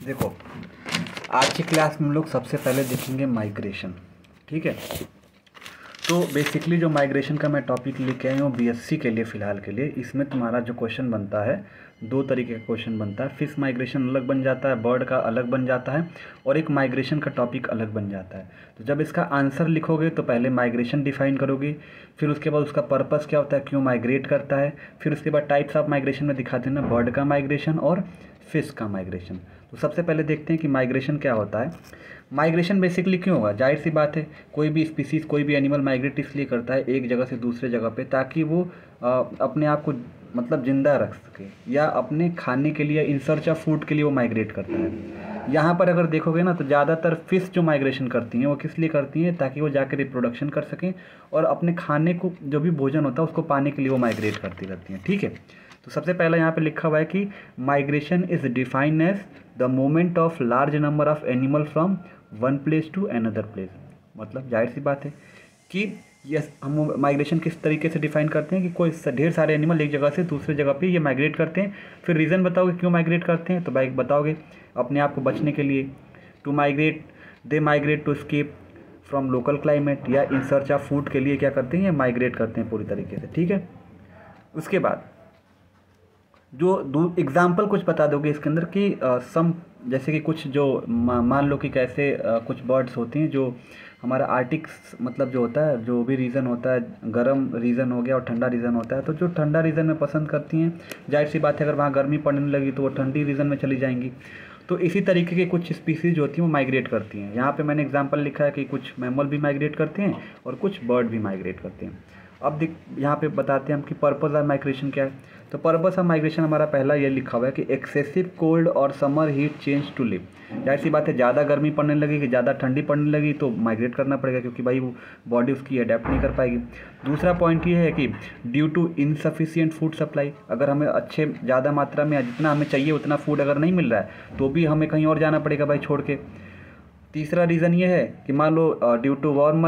देखो, आज की क्लास में हम लोग सबसे पहले देखेंगे माइग्रेशन। ठीक है, तो बेसिकली जो माइग्रेशन का मैं टॉपिक लेके आया हूँ बीएससी के लिए फ़िलहाल के लिए, इसमें तुम्हारा जो क्वेश्चन बनता है दो तरीके का क्वेश्चन बनता है। फिश माइग्रेशन अलग बन जाता है, बर्ड का अलग बन जाता है, और एक माइग्रेशन का टॉपिक अलग बन जाता है। तो जब इसका आंसर लिखोगे तो पहले माइग्रेशन डिफाइन करोगे, फिर उसके बाद उसका पर्पस क्या होता है, क्यों माइग्रेट करता है, फिर उसके बाद टाइप्स ऑफ माइग्रेशन में दिखा देना बर्ड का माइग्रेशन और फिश का माइग्रेशन। तो सबसे पहले देखते हैं कि माइग्रेशन क्या होता है। माइग्रेशन बेसिकली क्यों होगा, जाहिर सी बात है, कोई भी स्पीसीज़ कोई भी एनिमल माइग्रेट इसलिए करता है एक जगह से दूसरे जगह पे, ताकि वो अपने आप को मतलब ज़िंदा रख सके या अपने खाने के लिए, इन सर्च ऑफ फूड के लिए वो माइग्रेट करता है। यहाँ पर अगर देखोगे ना तो ज़्यादातर फिश जो माइग्रेशन करती हैं वो किस लिए करती हैं, ताकि वो जाकर रिप्रोडक्शन कर सकें और अपने खाने को जो भी भोजन होता है उसको पाने के लिए वो माइग्रेट करती रहती हैं। ठीक है, तो सबसे पहला यहाँ पे लिखा हुआ है कि migration is defined as the movement of large number of animal from one place to another place. मतलब जाहिर सी बात है कि यस, हम माइग्रेशन किस तरीके से डिफाइन करते हैं कि कोई ढेर सारे एनिमल एक जगह से दूसरे जगह पे ये माइग्रेट करते हैं। फिर रीज़न बताओगे क्यों माइग्रेट करते हैं, तो भाई बताओगे अपने आप को बचने के लिए। To migrate, they migrate to escape from local climate, या इन सर्च ऑफ फूड के लिए क्या करते हैं, ये माइग्रेट करते हैं पूरी तरीके से। ठीक है, उसके बाद जो एग्जाम्पल कुछ बता दोगे इसके अंदर कि सम, जैसे कि कुछ जो मान लो कि कैसे कुछ बर्ड्स होती हैं जो हमारा आर्टिक मतलब जो होता है, जो भी रीजन होता है, गर्म रीजन हो गया और ठंडा रीजन होता है, तो जो ठंडा रीजन में पसंद करती हैं, जाहिर सी बात है अगर वहाँ गर्मी पड़ने लगी तो वो ठंडी रीजन में चली जाएंगी। तो इसी तरीके के कुछ स्पीसीज होती हैं वो माइग्रेट करती हैं। यहाँ पे मैंने एग्जांपल लिखा है कि कुछ मैमल भी माइग्रेट करते हैं और कुछ बर्ड भी माइग्रेट करते हैं। अब देख यहाँ पे बताते हैं हम कि पर्पस ऑफ माइग्रेशन क्या है। तो पर्पस ऑफ माइग्रेशन हमारा पहला ये लिखा हुआ है कि एक्सेसिव कोल्ड और summer heat change to live. जाहिर सी बात है, ज़्यादा गर्मी पड़ने लगी कि ज़्यादा ठंडी पड़ने लगी तो माइग्रेट करना पड़ेगा, क्योंकि भाई वो बॉडी उसकी अडेप्ट नहीं कर पाएगी। दूसरा पॉइंट ये है कि due to insufficient food supply, अगर हमें अच्छे ज़्यादा मात्रा में जितना हमें चाहिए उतना फूड अगर नहीं मिल रहा है तो भी हमें कहीं और जाना पड़ेगा भाई छोड़ के। तीसरा रीज़न ये है कि मान लो ड्यू टू वार्म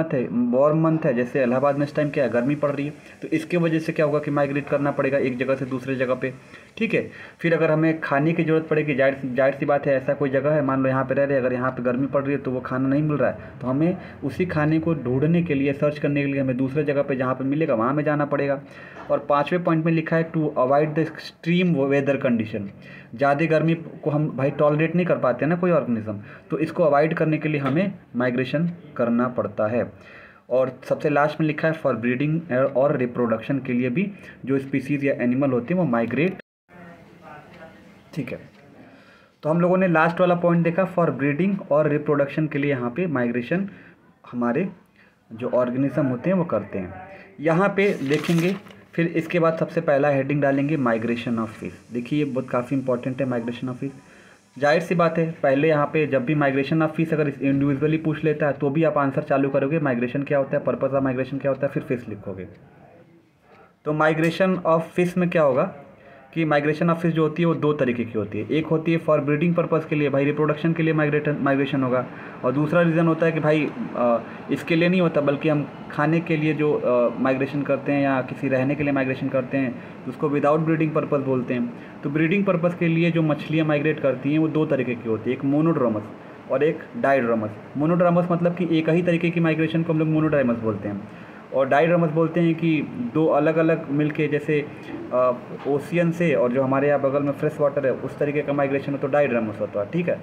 मंथ है, जैसे इलाहाबाद में इस टाइम क्या है, गर्मी पड़ रही है, तो इसके वजह से क्या होगा कि माइग्रेट करना पड़ेगा एक जगह से दूसरे जगह पे। ठीक है, फिर अगर हमें खाने की ज़रूरत पड़ेगी, जाहिर सी बात है, ऐसा कोई जगह है मान लो यहाँ पे रह रहे, अगर यहाँ पे गर्मी पड़ रही है तो वो खाना नहीं मिल रहा है, तो हमें उसी खाने को ढूंढने के लिए, सर्च करने के लिए हमें दूसरे जगह पे जहाँ पे मिलेगा वहाँ में जाना पड़ेगा। और पाँचवें पॉइंट में लिखा है to avoid the extreme weather condition. ज़्यादा गर्मी को हम भाई टॉलरेट नहीं कर पाते ना कोई ऑर्गेनिज्म, तो इसको अवॉइड करने के लिए हमें माइग्रेशन करना पड़ता है। और सबसे लास्ट में लिखा है फॉर ब्रीडिंग और रिप्रोडक्शन के लिए भी जो स्पीसीज़ या एनिमल होते हैं वो माइग्रेट। ठीक है, तो हम लोगों ने लास्ट वाला पॉइंट देखा, फॉर ब्रीडिंग और रिप्रोडक्शन के लिए यहाँ पे माइग्रेशन हमारे जो ऑर्गेनिज्म होते हैं वो करते हैं। यहाँ पे देखेंगे, फिर इसके बाद सबसे पहला हेडिंग डालेंगे माइग्रेशन ऑफ फिश। देखिए ये बहुत काफ़ी इंपॉर्टेंट है माइग्रेशन ऑफ फिश। जाहिर सी बात है, पहले यहाँ पे जब भी माइग्रेशन ऑफ फिश अगर इंडिविजुअली पूछ लेता है तो भी आप आंसर चालू करोगे माइग्रेशन क्या होता है, पर्पस ऑफ माइग्रेशन क्या होता है, फिर फिश लिखोगे। तो माइग्रेशन ऑफ फिश में क्या होगा कि माइग्रेशन ऑफ फिश जो होती है वो दो तरीके की होती है। एक होती है फॉर ब्रीडिंग पर्पज़ के लिए, भाई रिप्रोडक्शन के लिए माइग्रेशन होगा, और दूसरा रीज़न होता है कि भाई इसके लिए नहीं होता बल्कि हम खाने के लिए जो माइग्रेशन करते हैं या किसी रहने के लिए माइग्रेशन करते हैं तो उसको विदाउट ब्रीडिंग पर्पज़ बोलते हैं। तो ब्रीडिंग पर्पज़ के लिए जो मछलियाँ माइग्रेट करती हैं वो दो तरीके की होती है, एक मोनोड्रामस और एक डाइड्रामस। मोनोड्रामस मतलब कि एक ही तरीके की माइग्रेशन को हम लोग मोनोड्रामस बोलते हैं, और डाइड्रामस बोलते हैं कि दो अलग अलग मिलके, जैसे ओशियन से और जो हमारे यहाँ बगल में फ्रेश वाटर है उस तरीके का माइग्रेशन हो तो डाइड्रामस होता है। ठीक है,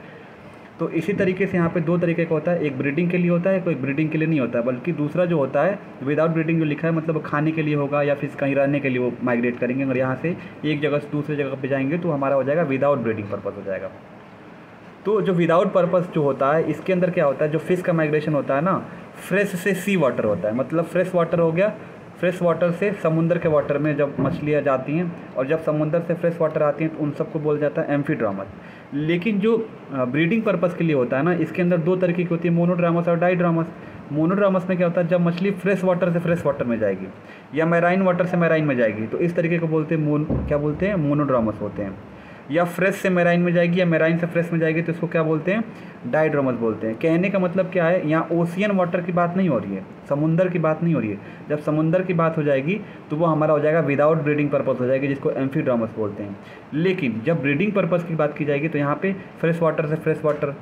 तो इसी तरीके से यहाँ पे दो तरीके का होता है, एक ब्रीडिंग के लिए होता है, कोई ब्रीडिंग के लिए नहीं होता है, बल्कि दूसरा जो होता है विदाउट ब्रीडिंग जो लिखा है मतलब खाने के लिए होगा या फिर कहीं रहने के लिए वो माइग्रेट करेंगे। अगर यहाँ से एक जगह से दूसरी जगह पर जाएंगे तो हमारा हो जाएगा विदाउट ब्रीडिंग पर्पज़ हो जाएगा। तो जो विदाउट पर्पज़ जो होता है इसके अंदर क्या होता है, जो फिश का माइग्रेशन होता है ना, फ्रेश से सी वाटर होता है, मतलब फ्रेश वाटर हो गया, फ्रेश वाटर से समुंदर के वाटर में जब मछलियाँ जाती हैं, और जब समुंदर से फ्रेश वाटर आती हैं तो उन सबको बोल जाता है एम्फीड्रामस। लेकिन जो ब्रीडिंग पर्पज़ के लिए होता है ना, इसके अंदर दो तरीके की होती है, मोनोड्रामस और डाइड्रामस। मोनोड्रामस में क्या होता है, जब मछली फ्रेश वाटर से फ्रेश वाटर में जाएगी या मैराइन वाटर से मैराइन में जाएगी तो इस तरीके को बोलते हैं क्या बोलते हैं, मोनोड्रामस होते हैं। या फ्रेश से मेराइन में जाएगी या मेराइन से फ्रेश में जाएगी तो इसको क्या बोलते हैं, डाइड्रोमस बोलते हैं। कहने का मतलब क्या है, यहाँ ओशियन वाटर की बात नहीं हो रही है, समुंदर की बात नहीं हो रही है। जब समुंदर की बात हो जाएगी तो वो हमारा हो जाएगा विदाउट ब्रीडिंग पर्पस हो जाएगी, जिसको एम्फीड्रामस बोलते हैं। लेकिन जब ब्रीडिंग पर्पस की बात की जाएगी तो यहाँ पे फ्रेश वाटर से फ्रेश वाटर,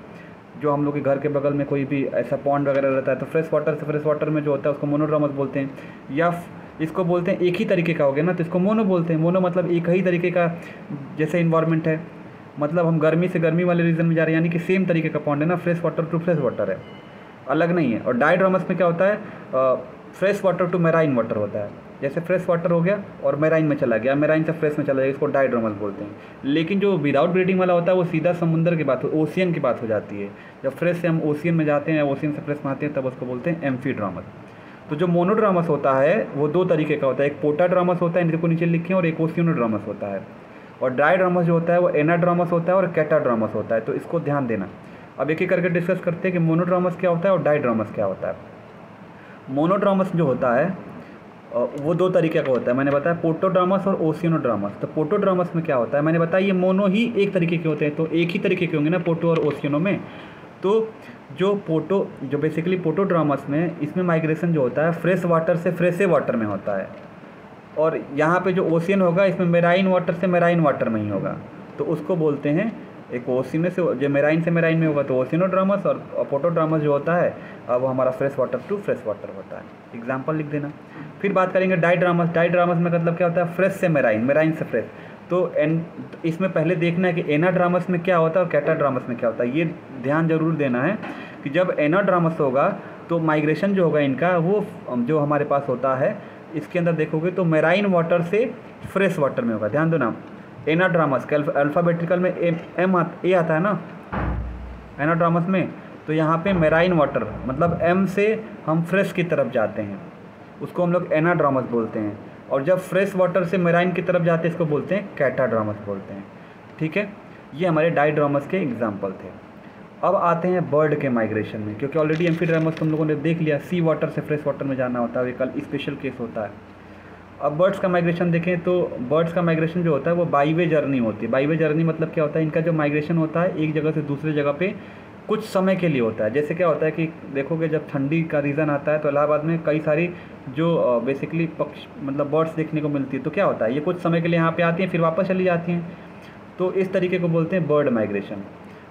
जो हम लोग के घर के बगल में कोई भी ऐसा पॉन्ड वगैरह रहता है तो फ्रेश वाटर से फ्रेश वाटर में जो होता है उसको मोनोड्रामस बोलते हैं। या इसको बोलते हैं एक ही तरीके का हो गया ना तो इसको मोनो बोलते हैं। मोनो मतलब एक ही तरीके का, जैसे इन्वायरमेंट है, मतलब हम गर्मी से गर्मी वाले रीजन में जा रहे हैं, यानी कि सेम तरीके का पॉन्ड है ना, fresh water to fresh water है, अलग नहीं है। और डाइड्रामस में क्या होता है, fresh water to marine water होता है। जैसे फ्रेश वाटर हो गया और मेराइन में चला गया, मेराइन से फ्रेश में चला गया, इसको डाइड्रामस बोलते हैं। लेकिन जो विदाउट ब्रीडिंग वाला होता है वो सीधा समुंदर की बात, ओशियन की बात हो जाती है। जब फ्रेश से हम ओशियन में जाते हैं, ओशियन से फ्रेश में आते हैं, तब उसको बोलते हैं एम्फीड्रामस। तो जो मोनोड्रामस होता है वो दो तरीके का होता है, एक पोटाड्रामस होता है, इनको नीचे लिखें, और एक ओशियोनोड्रामस होता है। और डाइड्रामस जो होता है वो एनाड्रामस होता है और कैटाड्रामस होता है। तो इसको ध्यान देना। अब एक एक करके डिस्कस करते हैं कि मोनोड्रामस क्या होता है और डाइड्रामस क्या होता है। मोनोड्रामस जो होता है वो दो तरीके का होता है, मैंने बताया पोटोड्रामस और ओशियोनोड्रामस। तो पोटोड्रामस में क्या होता है, मैंने बताया ये मोनो ही एक तरीके के होते हैं, तो एक ही तरीके के होंगे ना पोटो और ओशियोनो में। तो जो बेसिकली पोटोड्रामस में, इसमें माइग्रेशन जो होता है फ्रेश वाटर से फ्रेशे वाटर में होता है। और यहाँ पे जो ओशियन होगा इसमें मेराइन वाटर से मेराइन वाटर में ही होगा, तो उसको बोलते हैं, एक ओशियन से जो मेराइन से मेराइन में होगा तो ओशियोनोड्रामस, और पोटोड्रामस जो होता है वो हमारा fresh water to fresh water होता है। एग्जाम्पल लिख देना। फिर बात करेंगे डाइड्रामस। डाइड्रामस में मतलब क्या होता है, फ्रेश से मेराइन, मेराइन से फ्रेश। तो इसमें पहले देखना है कि एनाड्रामस में क्या होता है और कैटाड्रामस में क्या होता है। ये ध्यान जरूर देना है कि जब एनाड्रामस होगा तो माइग्रेशन जो होगा इनका वो जो हमारे पास होता है, इसके अंदर देखोगे तो मेराइन वाटर से फ्रेश वाटर में होगा। ध्यान दो ना, एनाड्रामस के अल्फ़ाबेटिकल में ए आता है ना एनाड्रामस में, तो यहाँ पे मेराइन वाटर मतलब एम से हम फ्रेश की तरफ जाते हैं, उसको हम लोग एनाड्रामस बोलते हैं। और जब फ्रेश वाटर से मेराइन की तरफ जाते हैं इसको बोलते हैं कैटाड्रामस बोलते हैं। ठीक है, ये हमारे डाइड्रामस के एग्जाम्पल थे। अब आते हैं बर्ड के माइग्रेशन में, क्योंकि ऑलरेडी एम्फीड्रामस तुम लोगों ने देख लिया, सी वाटर से फ्रेश वाटर में जाना होता है, कल स्पेशल केस होता है। अब बर्ड्स का माइग्रेशन देखें तो बर्ड्स का माइग्रेशन जो होता है वो बाई वे जर्नी होती है। बाई वे जर्नी मतलब क्या होता है, इनका जो माइग्रेशन होता है एक जगह से दूसरे जगह पे कुछ समय के लिए होता है। जैसे क्या होता है कि देखोगे जब ठंडी का रीज़न आता है तो इलाहाबाद में कई सारी जो बेसिकली पक्ष मतलब बर्ड्स देखने को मिलती है, तो क्या होता है ये कुछ समय के लिए यहाँ पे आती हैं फिर वापस चली जाती हैं, तो इस तरीके को बोलते हैं बर्ड माइग्रेशन।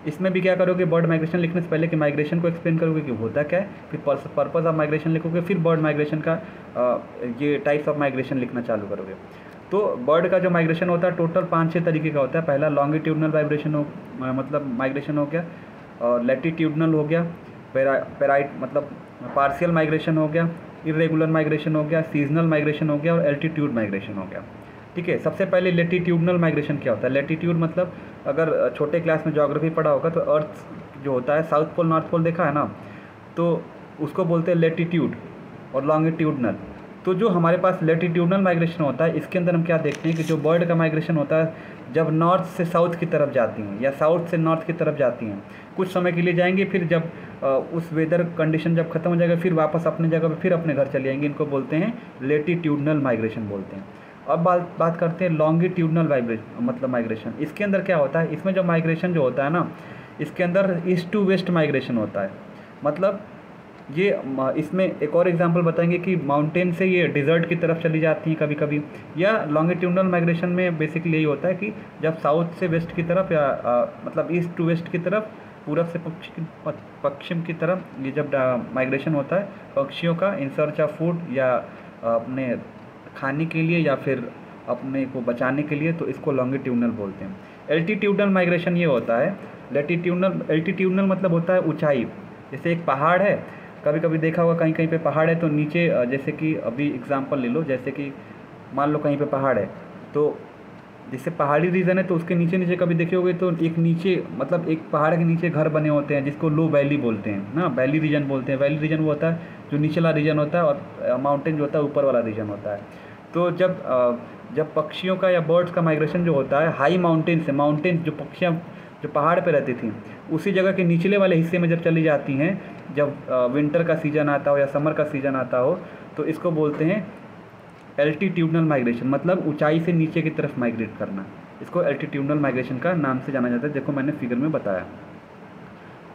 इसमें भी क्या करोगे, बर्ड माइग्रेशन लिखने से पहले कि माइग्रेशन को एक्सप्लेन करोगे कि होता क्या है, फिर पर्पस ऑफ माइग्रेशन लिखोगे, फिर बर्ड माइग्रेशन का ये टाइप्स ऑफ माइग्रेशन लिखना चालू करोगे। तो बर्ड का जो माइग्रेशन होता है टोटल 5-6 तरीके का होता है। पहला लॉन्गिट्यूडनल वाइब्रेशन मतलब माइग्रेशन हो गया, और लैटिट्यूडनल हो गया, पेराइट मतलब पार्शियल माइग्रेशन हो गया, इरेगुलर माइग्रेशन हो गया, सीजनल माइग्रेशन हो गया, और एल्टीट्यूड माइग्रेशन हो गया। ठीक है, सबसे पहले लैटिट्यूडनल माइग्रेशन क्या होता है। लैटिट्यूड मतलब अगर छोटे क्लास में ज्योग्राफी पढ़ा होगा तो अर्थ जो होता है साउथ पोल नॉर्थ पोल देखा है ना, तो उसको बोलते हैं लैटिट्यूड और लॉन्गिट्यूडनल। तो जो हमारे पास लैटिट्यूडनल माइग्रेशन होता है इसके अंदर हम क्या देखते हैं कि जो बर्ड का माइग्रेशन होता है जब नॉर्थ से साउथ की तरफ जाती हैं या साउथ से नॉर्थ की तरफ जाती हैं, कुछ समय के लिए जाएंगे, फिर जब उस वेदर कंडीशन जब खत्म हो जाएगा फिर वापस अपने जगह पे फिर अपने घर चले जाएंगे, इनको बोलते हैं लैटिट्यूडनल माइग्रेशन बोलते हैं। अब बात करते हैं लॉन्गिट्यूडनल वाइब्रेशन मतलब माइग्रेशन। इसके अंदर क्या होता है, इसमें जो माइग्रेशन जो होता है ना, इसके अंदर ईस्ट टू वेस्ट माइग्रेशन होता है। मतलब ये इसमें एक और एग्जांपल बताएंगे कि माउंटेन से ये डिज़र्ट की तरफ चली जाती हैं कभी कभी, या लॉन्गिट्यूडनल माइग्रेशन में बेसिकली यही होता है कि जब साउथ से वेस्ट की तरफ या मतलब ईस्ट टू वेस्ट की तरफ, पूरब से पश्चिम की तरफ ये जब माइग्रेशन होता है पक्षियों का इन सर्च ऑफ फूड या अपने खाने के लिए या फिर अपने को बचाने के लिए, तो इसको लॉन्गिट्यूडनल बोलते हैं। एल्टीट्यूडनल माइग्रेशन ये होता है, एल्टीट्यूडनल मतलब होता है ऊंचाई। जैसे एक पहाड़ है, कभी कभी देखा होगा कहीं कहीं पे पहाड़ है तो नीचे जैसे कि अभी एग्जांपल ले लो, जैसे कि मान लो कहीं पे पहाड़ है तो जैसे पहाड़ी रीजन है तो उसके नीचे नीचे कभी देखे होगे तो एक नीचे मतलब एक पहाड़ के नीचे घर बने होते हैं जिसको लो वैली बोलते हैं ना, वैली रीजन बोलते हैं। वैली रीजन वो होता है जो नीचला रीजन होता है और माउंटेन जो होता है ऊपर वाला रीजन होता है। तो जब पक्षियों का या बर्ड्स का माइग्रेशन जो होता है हाई माउंटेन से, माउंटेन जो पक्षियाँ जो पहाड़ पे रहती थी उसी जगह के निचले वाले हिस्से में जब चली जाती हैं, जब विंटर का सीज़न आता हो या समर का सीज़न आता हो, तो इसको बोलते हैं एल्टीट्यूडनल माइग्रेशन, मतलब ऊंचाई से नीचे की तरफ माइग्रेट करना। इसको एल्टीट्यूडनल माइग्रेशन का नाम से जाना जाता है, देखो मैंने फिगर में बताया।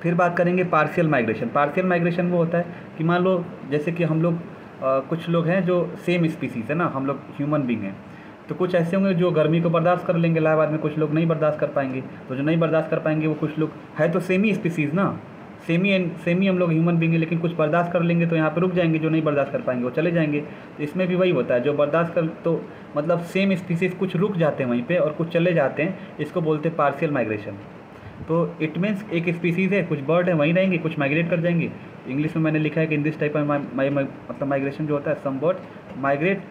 फिर बात करेंगे पार्शियल माइग्रेशन। पार्शियल माइग्रेशन वो होता है कि मान लो जैसे कि हम लोग कुछ लोग हैं जो सेम स्पीसीज़ है ना, हम लोग ह्यूमन बींग हैं, तो कुछ ऐसे होंगे जो गर्मी को बर्दाश्त कर लेंगे इलाहाबाद में, कुछ लोग नहीं बर्दाश्त कर पाएंगे। तो जो नहीं बर्दाश्त कर पाएंगे वो कुछ लोग है तो सेम ही स्पीसीज़ ना, सेम ही हम लोग ह्यूमन बींग हैं, लेकिन कुछ बर्दाश्त कर लेंगे तो यहाँ पे रुक जाएंगे, जो नहीं बर्दाश्त कर पाएंगे वो चले जाएंगे। तो इसमें भी वही होता है, जो बर्दाश्त कर तो मतलब सेम स्पीसीज़ कुछ रुक जाते हैं वहीं पे और कुछ चले जाते हैं, इसको बोलते हैं पार्शियल माइग्रेशन। तो इट मीन्स एक स्पीसीज़ है, कुछ बर्ड है वहीं रहेंगे, कुछ माइग्रेट कर जाएंगे। इंग्लिश में मैंने लिखा है कि इन दिस टाइप ऑफ मतलब माइग्रेशन जो होता है, सम बर्ड माइग्रेट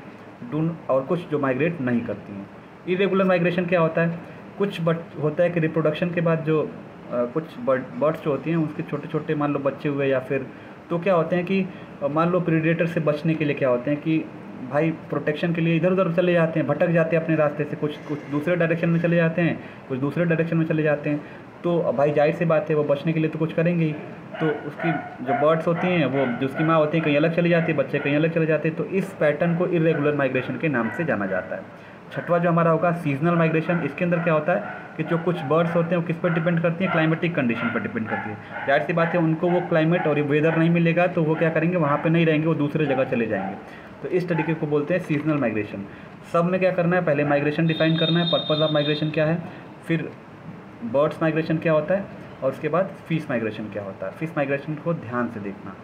डू और कुछ जो माइग्रेट नहीं करती हैं। इरेगुलर माइग्रेशन क्या होता है, कुछ होता है कि रिप्रोडक्शन के बाद जो कुछ बर्ड्स जो होती हैं उसके छोटे छोटे मान लो बच्चे हुए या फिर, तो क्या होते हैं कि मान लो प्रीडेटर से बचने के लिए क्या होते हैं कि भाई प्रोटेक्शन के लिए इधर उधर चले जाते हैं, भटक जाते हैं अपने रास्ते से, कुछ दूसरे डायरेक्शन में चले जाते हैं, कुछ दूसरे डायरेक्शन में चले जाते हैं। तो भाई जाहिर सी बात है वो बचने के लिए तो कुछ करेंगे ही। तो उसकी जो बर्ड्स होती हैं वो जो उसकी माँ होती है कहीं अलग चली जाती है, बच्चे कहीं अलग चले जाते हैं। तो इस पैटर्न को इरेगुलर माइग्रेशन के नाम से जाना जाता है। छठवां जो हमारा होगा सीजनल माइग्रेशन। इसके अंदर क्या होता है कि जो कुछ बर्ड्स होते हैं वो किस पर डिपेंड करती हैं, क्लाइमेटिक कंडीशन पर डिपेंड करती है। जाहिर सी बात है उनको वो क्लाइमेट और वेदर नहीं मिलेगा तो वो क्या करेंगे, वहाँ पे नहीं रहेंगे, वो दूसरे जगह चले जाएंगे। तो इस तरीके को बोलते हैं सीजनल माइग्रेशन। सब में क्या करना है, पहले माइग्रेशन डिफाइन करना है, पर्पज़ ऑफ माइग्रेशन क्या है, फिर बर्ड्स माइग्रेशन क्या होता है, और उसके बाद फिश माइग्रेशन क्या होता है। फिश माइग्रेशन को ध्यान से देखना,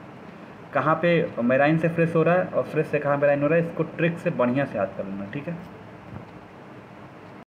कहाँ पे मेराइन से फ्रेश हो रहा है और फ्रेश से कहाँ मेराइन हो रहा है, इसको ट्रिक से बढ़िया से याद कर लेना, ठीक है।